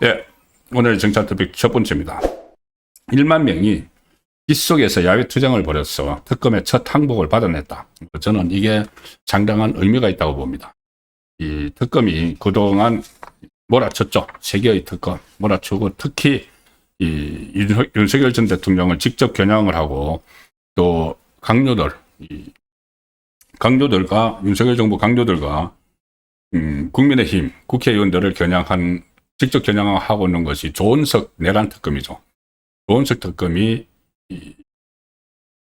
예, 오늘 정찰 토픽 첫 번째입니다. 1만 명이 빗속에서 야외 투쟁을 벌여서 특검의 첫 항복을 받아냈다. 저는 이게 상당한 의미가 있다고 봅니다. 이 특검이 그동안 몰아쳤죠. 세계의 특검 몰아치고 특히 이 윤석열 전 대통령을 직접 겨냥을 하고 또 강요들과 윤석열 정부 강요들과 국민의힘 국회의원들을 직접 겨냥하고 있는 것이 조은석 내란 특검이죠. 조은석 특검이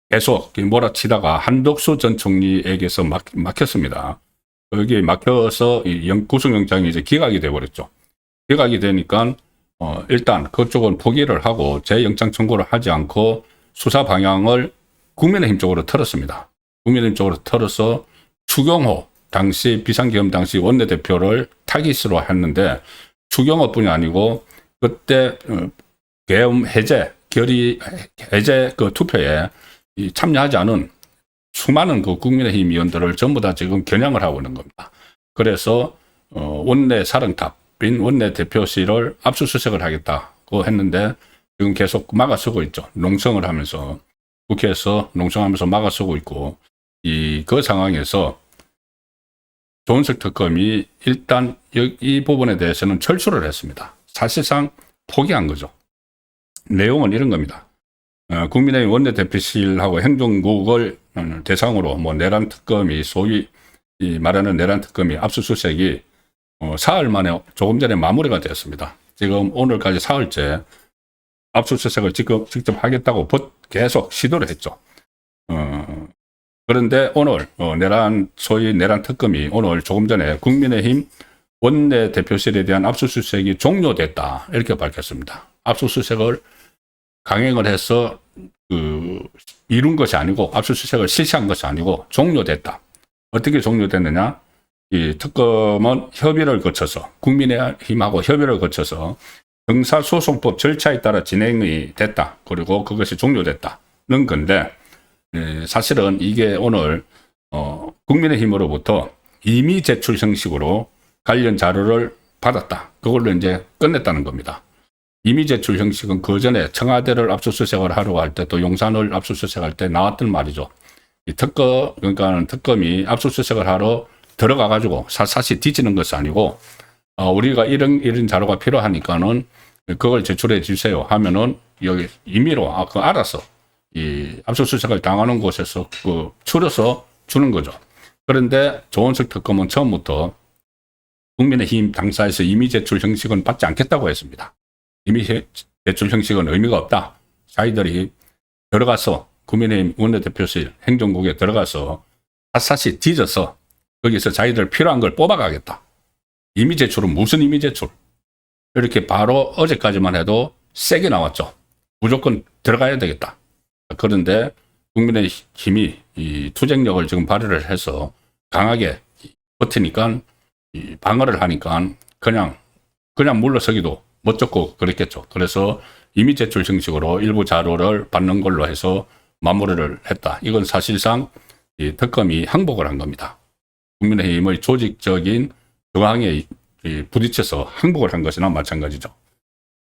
계속 몰아치다가 한덕수 전 총리에게서 막혔습니다. 여기에 막혀서 구속영장이 이제 기각이 돼버렸죠. 기각이 되니까 일단 그쪽은 포기를 하고 재영장 청구를 하지 않고 수사 방향을 국민의힘 쪽으로 틀었습니다. 국민의힘 쪽으로 틀어서 추경호 당시 비상계엄 당시 원내대표를 타깃으로 했는데 추경호뿐이 아니고 그때 계엄 결의 해제 그 투표에 참여하지 않은 수많은 그 국민의힘 의원들을 전부 다 지금 겨냥을 하고 있는 겁니다. 그래서 원내 사령탑인 원내대표실을 압수수색을 하겠다고 했는데 지금 계속 막아서고 있죠. 농성을 하면서 국회에서 농성하면서 막아서고 있고 그 상황에서 조은석 특검이 일단 이 부분에 대해서는 철수를 했습니다. 사실상 포기한 거죠. 내용은 이런 겁니다. 국민의힘 원내대표실하고 행정국을 대상으로 내란 특검이 소위 말하는 내란 특검이 압수수색이 사흘 만에 조금 전에 마무리가 되었습니다. 지금 오늘까지 사흘째 압수수색을 직접 하겠다고 계속 시도를 했죠. 그런데 오늘 소위 내란 특검이 오늘 조금 전에 국민의힘 원내대표실에 대한 압수수색이 종료됐다 이렇게 밝혔습니다. 압수수색을 강행을 해서 이룬 것이 아니고 압수수색을 실시한 것이 아니고 종료됐다. 어떻게 종료됐느냐? 이 특검은 협의를 거쳐서 국민의힘하고 협의를 거쳐서 형사소송법 절차에 따라 진행이 됐다. 그리고 그것이 종료됐다는 건데 사실은 이게 오늘 국민의힘으로부터 임의 제출 형식으로 관련 자료를 받았다. 그걸로 이제 끝냈다는 겁니다. 임의 제출 형식은 그 전에 청와대를 압수수색을 하려고 할 때 또 용산을 압수수색할 때 나왔던 말이죠. 그러니까 특검이 압수수색을 하러 들어가가지고 사실 뒤지는 것이 아니고 우리가 이런 자료가 필요하니까는 그걸 제출해 주세요 하면은 여기 임의로 알아서 이 압수수색을 당하는 곳에서 추려서 주는 거죠. 그런데 조은석 특검은 처음부터 국민의힘 당사에서 임의 제출 형식은 받지 않겠다고 했습니다. 임의 제출 형식은 의미가 없다. 자기들이 들어가서 국민의힘 원내대표실 행정국에 들어가서 샅샅이 뒤져서 거기서 자기들 필요한 걸 뽑아가겠다. 임의 제출은 무슨 임의 제출? 이렇게 바로 어제까지만 해도 세게 나왔죠. 무조건 들어가야 되겠다. 그런데 국민의힘이 이 투쟁력을 지금 발휘를 해서 강하게 버티니까 방어를 하니까 그냥 물러서기도 멋쩍고 그랬겠죠. 그래서 임의 제출 형식으로 일부 자료를 받는 걸로 해서 마무리를 했다. 이건 사실상 이 특검이 항복을 한 겁니다. 국민의힘의 조직적인 저항에 부딪혀서 항복을 한 것이나 마찬가지죠.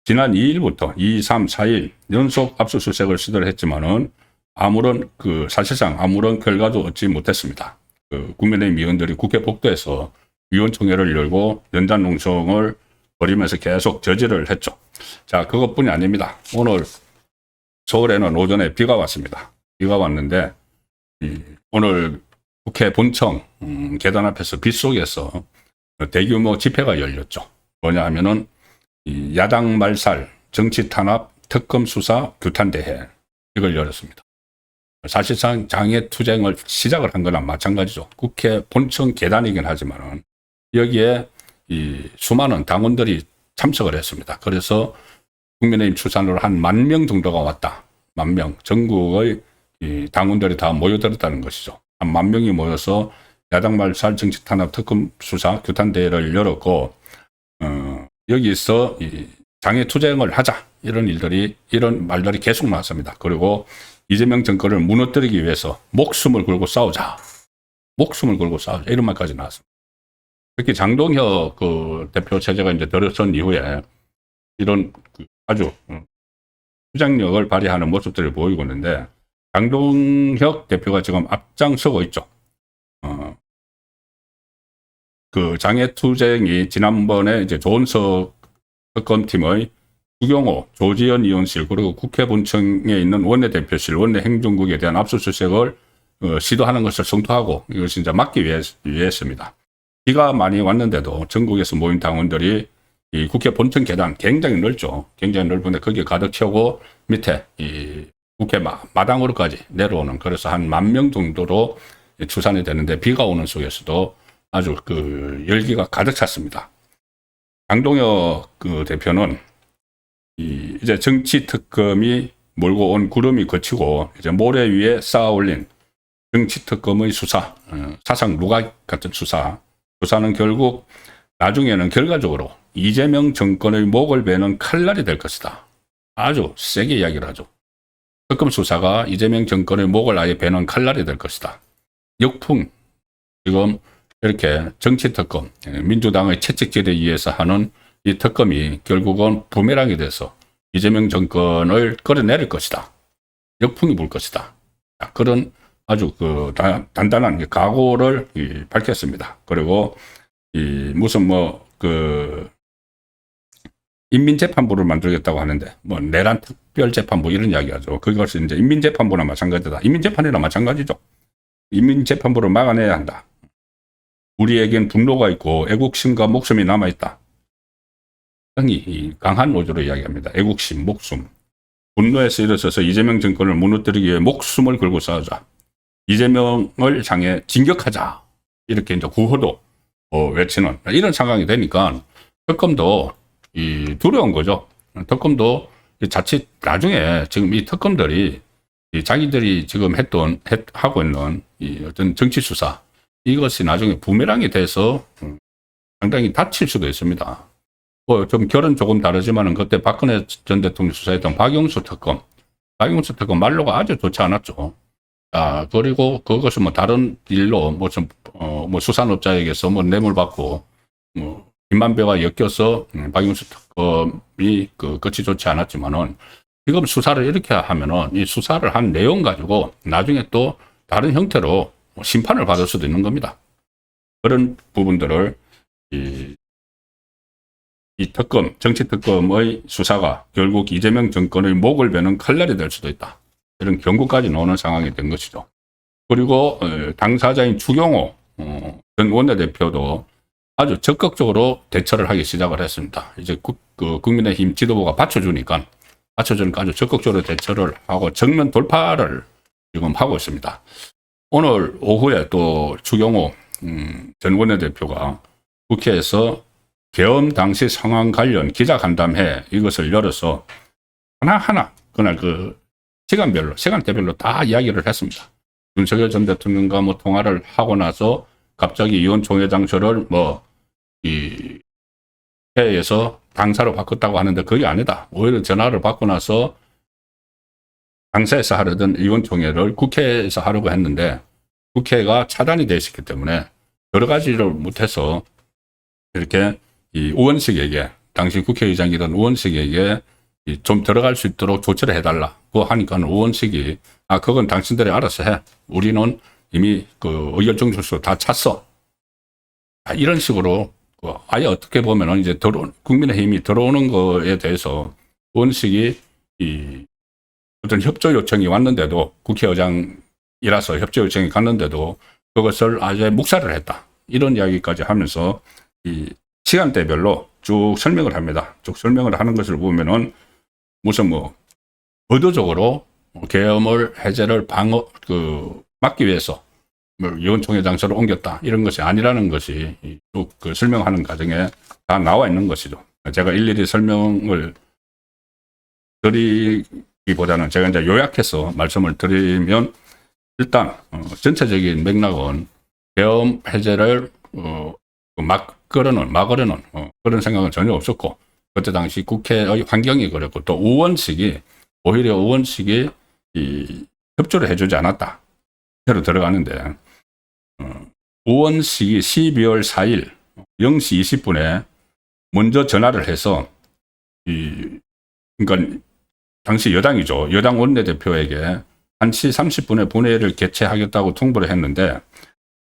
지난 2일부터 2, 3, 4일 연속 압수수색을 시도를 했지만은 사실상 아무런 결과도 얻지 못했습니다. 국민의힘 의원들이 국회 복도에서 위원총회를 열고 연단 농성을 벌이면서 계속 저지를 했죠. 자, 그것뿐이 아닙니다. 오늘 서울에는 오전에 비가 왔습니다. 비가 왔는데 오늘 국회 본청 계단 앞에서 빗속에서 대규모 집회가 열렸죠. 뭐냐 하면은 야당 말살, 정치 탄압, 특검 수사, 규탄대회 이걸 열었습니다. 사실상 장애 투쟁을 시작을 한 거나 마찬가지죠. 국회 본청 계단이긴 하지만은 여기에 수많은 당원들이 참석을 했습니다. 그래서 국민의힘 추산으로 한 10,000명 정도가 왔다. 10,000명. 전국의 당원들이 다 모여들었다는 것이죠. 한 10,000명이 모여서 야당 말살, 정치 탄압, 특검 수사, 규탄대회를 열었고 여기서 장애 투쟁을 하자 이런 말들이 계속 나왔습니다. 그리고 이재명 정권을 무너뜨리기 위해서 목숨을 걸고 싸우자 목숨을 걸고 싸우자. 이런 말까지 나왔습니다. 특히 장동혁 그 대표 체제가 이제 들어선 이후에 이런 아주 주장력을 발휘하는 모습들을 보이고 있는데, 장동혁 대표가 지금 앞장서고 있죠. 그 장애투쟁이 지난번에 이제 조은석 특검팀의 주경호, 조지현 의원실, 그리고 국회 본청에 있는 원내대표실, 원내행정국에 대한 압수수색을 시도하는 것을 성토하고 이것을 이제 막기 위해서입니다. 비가 많이 왔는데도 전국에서 모인 당원들이 이 국회 본청 계단 굉장히 넓죠. 굉장히 넓은데 거기에 가득 채우고 밑에 이 국회 마당으로까지 내려오는, 그래서 한 10,000명 정도로 추산이 되는데, 비가 오는 속에서도 아주 그 열기가 가득 찼습니다. 장동혁 그 대표는 이제 정치 특검이 몰고 온 구름이 거치고 이제 모래 위에 쌓아 올린 정치 특검의 수사, 사상 누각 같은 수사는 결국 나중에는 결과적으로 이재명 정권의 목을 베는 칼날이 될 것이다. 아주 세게 이야기를 하죠. 특검 수사가 이재명 정권의 목을 아예 베는 칼날이 될 것이다. 역풍, 지금 이렇게 정치 특검, 민주당의 채찍질에 의해서 하는 이 특검이 결국은 부메랑이 돼서 이재명 정권을 끌어내릴 것이다. 역풍이 불 것이다. 그런 아주 그 단단한 각오를 밝혔습니다. 그리고 무슨 인민재판부를 만들겠다고 하는데, 내란 특별재판부 이런 이야기하죠. 그것이 이제 인민재판부나 마찬가지다. 인민재판이나 마찬가지죠. 인민재판부를 막아내야 한다. 우리에겐 분노가 있고 애국심과 목숨이 남아있다. 이 강한 노조로 이야기합니다. 애국심, 목숨. 분노에서 일어서서 이재명 정권을 무너뜨리기 위해 목숨을 걸고 싸우자. 이재명을 향해 진격하자. 이렇게 이제 구호도 외치는 이런 상황이 되니까 특검도 두려운 거죠. 특검도 자칫 나중에 지금 이 특검들이 자기들이 지금 하고 있는 이 어떤 정치 수사, 이것이 나중에 부메랑이 돼서 상당히 다칠 수도 있습니다. 좀 결은 조금 다르지만은 그때 박근혜 전 대통령 수사했던 박영수 특검 말로가 아주 좋지 않았죠. 그리고 그것을 다른 일로 수산업자에게서 뇌물 받고 김만배와 엮여서 박영수 특검이 끝이 좋지 않았지만은, 지금 수사를 이렇게 하면은 이 수사를 한 내용 가지고 나중에 또 다른 형태로 심판을 받을 수도 있는 겁니다. 그런 부분들을 이 특검, 정치 특검의 수사가 결국 이재명 정권의 목을 베는 칼날이 될 수도 있다. 이런 경고까지 나오는 상황이 된 것이죠. 그리고 당사자인 주경호 전 원내대표도 아주 적극적으로 대처를 하기 시작을 했습니다. 이제 국민의힘 지도부가 받쳐주니까 아주 적극적으로 대처를 하고 정면 돌파를 지금 하고 있습니다. 오늘 오후에 또 주경호 전 원내대표가 국회에서 계엄 당시 상황 관련 기자간담회 이것을 열어서 하나하나 그날 시간대별로 다 이야기를 했습니다. 윤석열 전 대통령과 통화를 하고 나서 갑자기 의원총회장소를 회에서 당사로 바꿨다고 하는데 그게 아니다. 오히려 전화를 받고 나서 당사에서 하려던 의원총회를 국회에서 하려고 했는데 국회가 차단이 되어 있었기 때문에 여러 가지를 못해서 이렇게 의원식에게, 당시 국회의장이던 의원식에게 좀 들어갈 수 있도록 조치를 해달라고 하니까 의원식이 그건 당신들이 알아서 해. 우리는 이미 의결정지수 다 찼어. 이런 식으로 아예 어떻게 보면은 이제 국민의힘이 들어오는 거에 대해서 의원식이 어떤 협조 요청이 왔는데도, 국회의장이라서 협조 요청이 갔는데도 그것을 아예 묵살을 했다. 이런 이야기까지 하면서 시간대별로 쭉 설명을 합니다. 쭉 설명을 하는 것을 보면은 무슨 의도적으로 계엄을 해제를 막기 위해서 의원총회 장소를 옮겼다, 이런 것이 아니라는 것이 쭉 설명하는 과정에 다 나와 있는 것이죠. 제가 일일이 설명을 드리기보다는 제가 이제 요약해서 말씀을 드리면, 일단 전체적인 맥락은 계엄 해제를 막으려는 그런 생각은 전혀 없었고, 그때 당시 국회의 환경이 그랬고, 또 오히려 의원식이 협조를 해주지 않았다. 새로 들어가는데 우원식이 12월 4일 0시 20분에 먼저 전화를 해서 그러니까 당시 여당이죠. 여당 원내대표에게 1시 30분에 본회의를 개최하겠다고 통보를 했는데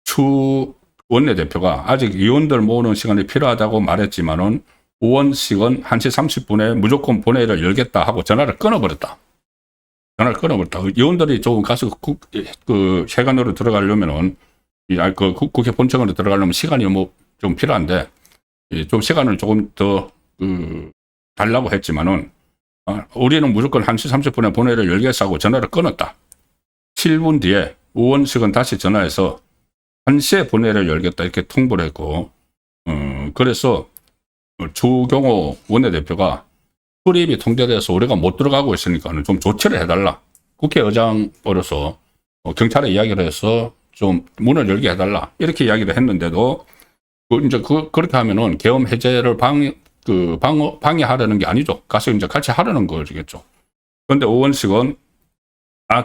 추 원내대표가 아직 의원들 모으는 시간이 필요하다고 말했지만은 우원식은 1시 30분에 무조건 본회의를 열겠다 하고 전화를 끊어버렸다. 전화를 끊어버렸다. 의원들이 조금 가서 그 회관으로 들어가려면은 국회 본청으로 들어가려면 시간이 뭐 좀 필요한데 좀 시간을 조금 더 달라고 했지만은 우리는 무조건 1시 30분에 본회의를 열겠어 하고 전화를 끊었다. 7분 뒤에 우원식은 다시 전화해서 1시에 본회의를 열겠다 이렇게 통보를 했고 그래서 주경호 원내대표가 출입이 통제돼서 우리가 못 들어가고 있으니까 좀 조치를 해달라. 국회의장으로서 경찰에 이야기를 해서 좀 문을 열게 해달라. 이렇게 이야기를 했는데도 이제 그렇게 하면은 계엄 해제를 방해하려는 게 아니죠. 가서 이제 같이 하려는 거겠죠. 그런데 오원식은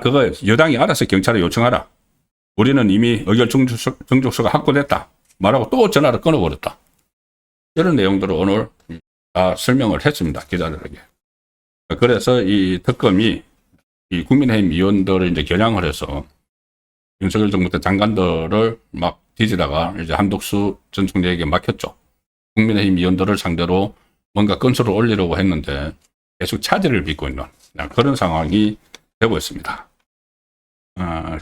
그거 여당이 알아서 경찰에 요청하라. 우리는 이미 의결 정족서가 확보됐다. 말하고 또 전화를 끊어버렸다. 이런 내용들을 오늘 다 설명을 했습니다. 기자들에게. 그래서 이 특검이 이 국민의힘 의원들을 이제 겨냥을 해서 윤석열 정부 때 장관들을 막 뒤지다가 이제 한덕수 전 총리에게 맡겼죠. 국민의힘 의원들을 상대로 뭔가 건수를 올리려고 했는데 계속 차질을 빚고 있는 그런 상황이 되고 있습니다.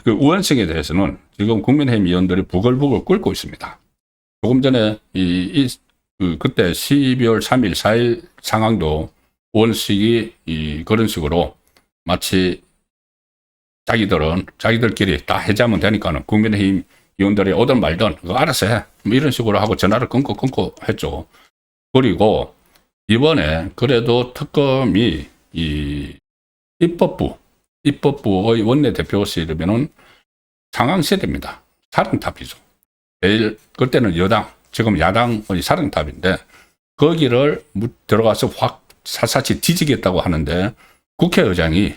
그 우원식에 대해서는 지금 국민의힘 의원들이 부글부글 끓고 있습니다. 조금 전에 그때 12월 3일, 4일 상황도 우원식이 그런 식으로 마치 자기들끼리 다 해제하면 되니까는 국민의힘 의원들이 오든 말든 그거 알아서 해. 뭐 이런 식으로 하고 전화를 끊고 했죠. 그리고 이번에 그래도 특검이 이 입법부의 원내대표실이면은 상황세대입니다. 사령탑이죠. 제일 그때는 여당, 지금 야당의 사령탑인데 거기를 들어가서 확 사사치 뒤지겠다고 하는데 국회의장이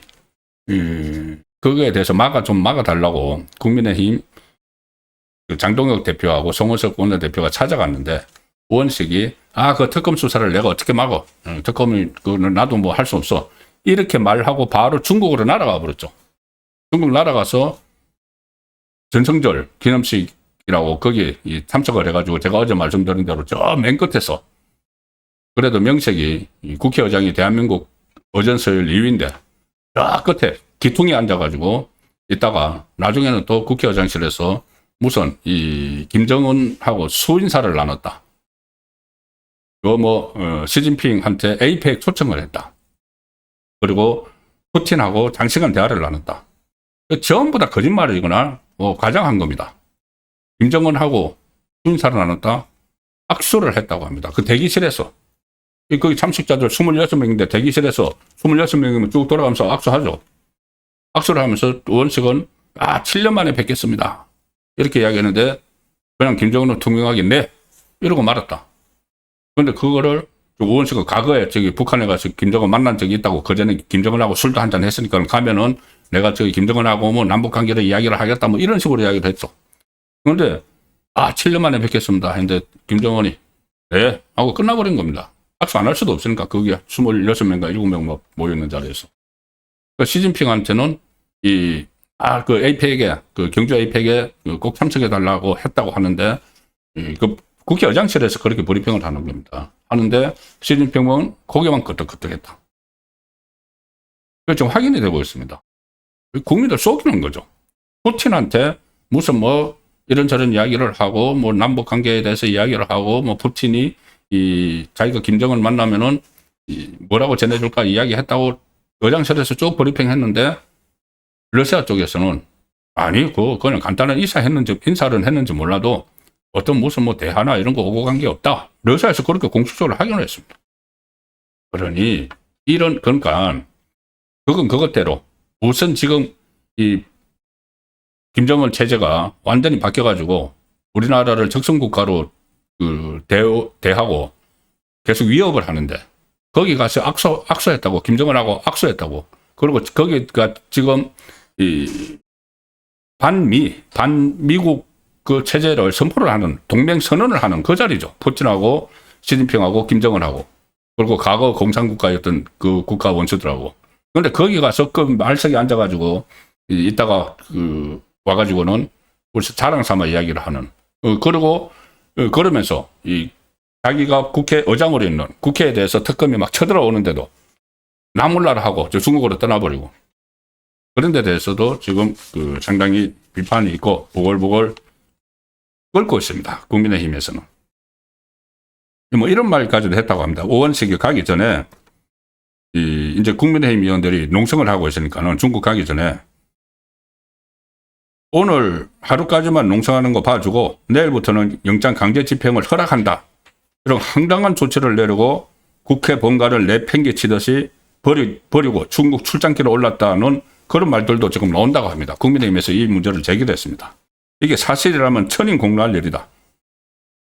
그거에 대해서 막아달라고 국민의힘 장동혁 대표하고 송원석 원내대표가 찾아갔는데 우원식이 그 특검 수사를 내가 어떻게 막어? 특검이 그거는 나도 뭐 할 수 없어. 이렇게 말하고 바로 중국으로 날아가 버렸죠. 중국 날아가서 전성절 기념식이라고 거기 참석을 해가지고 제가 어제 말씀드린 대로 저 맨 끝에서 그래도 명색이 국회의장이 대한민국 의전서열 2위인데 저 끝에 기퉁에 앉아가지고 있다가 나중에는 또 국회의장실에서 무슨 이 김정은하고 수인사를 나눴다. 시진핑한테 에이펙 초청을 했다. 그리고 푸틴하고 장시간 대화를 나눴다. 전부 다 거짓말이거나 과장한 겁니다. 김정은하고 수인사를 나눴다. 악수를 했다고 합니다. 그 대기실에서. 거기 참석자들 26명인데 대기실에서 26명이면 쭉 돌아가면서 악수하죠. 악수를 하면서 우원식은 7년 만에 뵙겠습니다. 이렇게 이야기했는데 그냥 김정은은 투명하게 네 이러고 말았다. 그런데 그거를 우원식은 과거에 북한에 가서 김정은 만난 적이 있다고 그전에 김정은하고 술도 한잔 했으니까 가면은 내가 김정은하고 뭐 남북 관계를 이야기를 하겠다 뭐 이런 식으로 이야기를 했죠. 그런데 7년 만에 뵙겠습니다. 했는데 김정은이 네 하고 끝나버린 겁니다. 악수 안 할 수도 없으니까 거기에 26명인가 7명 모여있는 자리에서. 시진핑한테는 그 에이펙에, 경주 에이펙에 꼭 참석해달라고 했다고 하는데, 국회의장실에서 그렇게 브리핑을 하는 겁니다. 하는데, 시진핑은 고개만 끄덕끄덕했다. 지금 확인이 되고 있습니다. 국민들 속이는 거죠. 푸틴한테 무슨 이런저런 이야기를 하고, 남북 관계에 대해서 이야기를 하고, 푸틴이 자기가 김정은 만나면은 뭐라고 전해줄까 이야기했다고 의장실에서 쭉 브리핑 했는데, 러시아 쪽에서는 그냥 간단한 인사를 했는지 몰라도 무슨 대화나 이런 거 오고 간 게 없다. 러시아에서 그렇게 공식적으로 확인을 했습니다. 그러니 그러니까 그건 그것대로 우선 지금 이 김정은 체제가 완전히 바뀌어가지고 우리나라를 적성국가로 대하고 계속 위협을 하는데 거기 가서 악수했다고 김정은하고 악수했다고 그리고 거기가 지금 반미국 그 체제를 선포를 하는, 동맹선언을 하는 그 자리죠. 푸틴하고 시진핑하고 김정은하고, 그리고 과거 공산국가였던 그 국가 원수들하고. 근데 거기 가서 그 말석에 앉아가지고 이따가 와가지고는 벌써 자랑 삼아 이야기를 하는. 그리고 그러면서 자기가 국회 의장으로 있는 국회에 대해서 특검이 막 쳐들어오는데도 나몰라라 하고 중국으로 떠나버리고. 그런 데 대해서도 지금 상당히 비판이 있고 보글보글 끓고 있습니다. 국민의힘에서는. 뭐 이런 말까지도 했다고 합니다. 오원식이 가기 전에 이제 국민의힘 의원들이 농성을 하고 있으니까는 중국 가기 전에 오늘 하루까지만 농성하는 거 봐주고 내일부터는 영장 강제 집행을 허락한다. 이런 황당한 조치를 내리고 국회 본가를 내팽개치듯이 버리고 중국 출장길에 올랐다는 그런 말들도 지금 나온다고 합니다. 국민의힘에서 이 문제를 제기했습니다. 이게 사실이라면 천인공노할 일이다.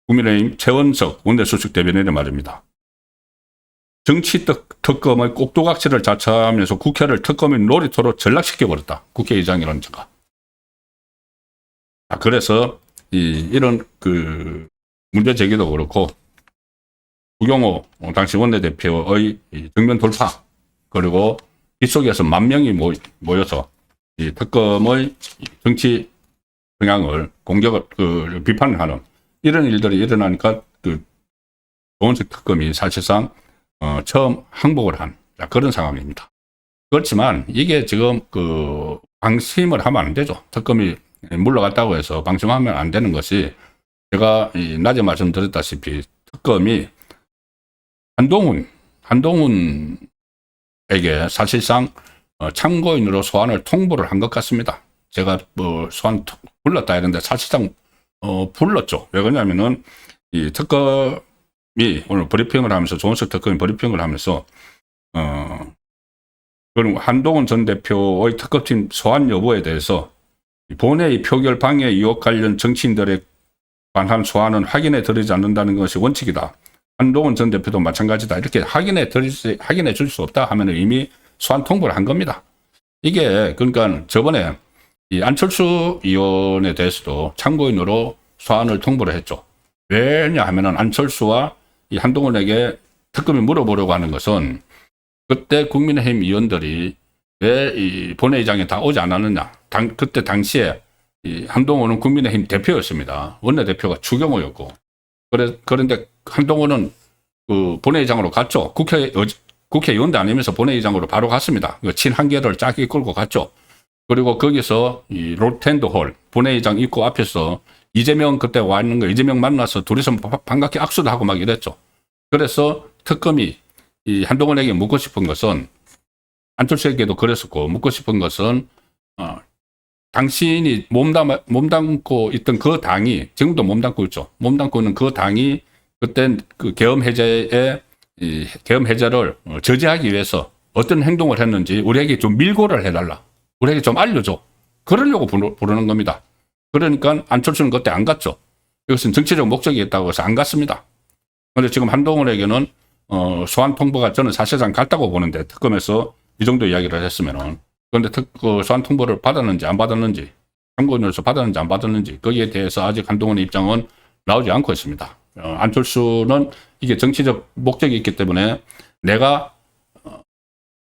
국민의힘 최원석 원내수석 대변인의 말입니다. 정치 특검의 꼭두각시를 자처하면서 국회를 특검의 놀이터로 전락시켜버렸다. 국회의장이라는 자가. 그래서 이런 문제 제기도 그렇고 우경호 당시 원내대표의 정면 돌파, 그리고 빗속에서 10,000명이 모여서 이 특검의 정치 성향을 공격을 비판을 하는 이런 일들이 일어나니까 조원석 특검이 사실상 처음 항복을 한 그런 상황입니다. 그렇지만 이게 지금 방심을 하면 안 되죠. 특검이 물러갔다고 해서 방심하면 안 되는 것이, 제가 낮에 말씀드렸다시피 특검이 한동훈에게 사실상 참고인으로 소환을 통보를 한 것 같습니다. 제가 소환 불렀다 했는데 사실상 불렀죠. 왜 그러냐면은 이 특검이 오늘 브리핑을 하면서, 조원석 특검이 브리핑을 하면서 그럼 한동훈 전 대표의 특검팀 소환 여부에 대해서 본회의 표결 방해 의혹 관련 정치인들에 관한 소환은 확인해 드리지 않는다는 것이 원칙이다. 한동훈 전 대표도 마찬가지다. 이렇게 확인해 줄 수 없다 하면 이미 소환 통보를 한 겁니다. 이게 그러니까 저번에 이 안철수 의원에 대해서도 참고인으로 소환을 통보를 했죠. 왜냐하면 안철수와 이 한동훈에게 특검이 물어보려고 하는 것은 그때 국민의힘 의원들이 왜 이 본회의장에 다 오지 않았느냐. 그때 당시에 이 한동훈은 국민의힘 대표였습니다. 원내대표가 추경호였고. 그런데 한동훈은 본회의장으로 갔죠. 국회의원도 아니면서 본회의장으로 바로 갔습니다. 친한계를 쫙 이끌고 갔죠. 그리고 거기서 이 롯텐드 홀 본회의장 입구 앞에서 이재명 그때 와 있는 거, 이재명 만나서 둘이서 반갑게 악수도 하고 막 이랬죠. 그래서 특검이 이 한동훈에게 묻고 싶은 것은, 안철수에게도 그랬었고, 묻고 싶은 것은 당신이 몸담고 있던 그 당이, 지금도 몸담고 있죠. 몸담고 있는 그 당이 그때 계엄 해제를 저지하기 위해서 어떤 행동을 했는지 우리에게 좀 밀고를 해달라. 우리에게 좀 알려줘. 그러려고 부르는 겁니다. 그러니까 안철수는 그때 안 갔죠. 이것은 정치적 목적이 있다고 해서 안 갔습니다. 그런데 지금 한동훈에게는 소환 통보가 저는 사실상 갔다고 보는데, 특검에서 이 정도 이야기를 했으면은. 그런데 소환 통보를 받았는지 안 받았는지, 참고인으로서 받았는지 안 받았는지, 거기에 대해서 아직 한동훈의 입장은 나오지 않고 있습니다. 안철수는 이게 정치적 목적이 있기 때문에 내가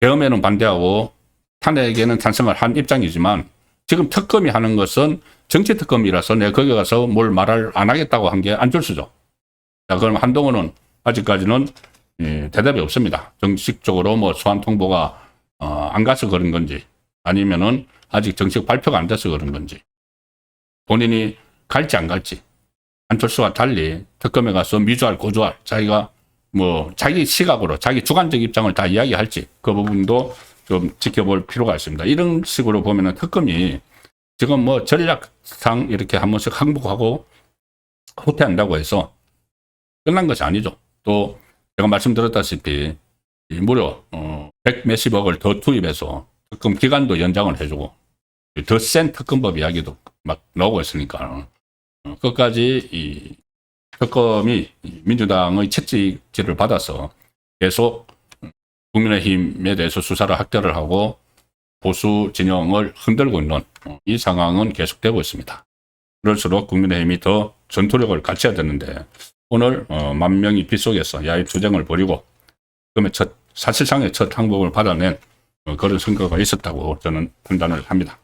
계엄에는 반대하고 탄핵에는 찬성을 한 입장이지만, 지금 특검이 하는 것은 정치 특검이라서 내가 거기 가서 뭘 말을 안 하겠다고 한 게 안철수죠. 자, 그럼 한동훈은 아직까지는 대답이 없습니다. 정식적으로 뭐 소환 통보가 안 가서 그런 건지, 아니면은 아직 정식 발표가 안 돼서 그런 건지, 본인이 갈지 안 갈지, 안철수와 달리 특검에 가서 미주알 고주알 자기가 뭐 자기 시각으로 자기 주관적 입장을 다 이야기할지, 그 부분도 좀 지켜볼 필요가 있습니다. 이런 식으로 보면은 특검이 지금 뭐 전략상 이렇게 한 번씩 항복하고 후퇴한다고 해서 끝난 것이 아니죠. 또 제가 말씀드렸다시피 무려 100 몇십억을 더 투입해서 특검 기간도 연장을 해주고 더 센 특검법 이야기도 막 나오고 있으니까 끝까지 이 특검이 민주당의 채찍질을 받아서 계속 국민의힘에 대해서 수사를 확대를 하고 보수 진영을 흔들고 있는 이 상황은 계속되고 있습니다. 그럴수록 국민의힘이 더 전투력을 갖춰야 되는데 오늘 만 명이 빗속에서 야외 투쟁을 벌이고 그러면 사실상의 첫 항복을 받아낸 그런 선거가 있었다고 저는 판단을 합니다.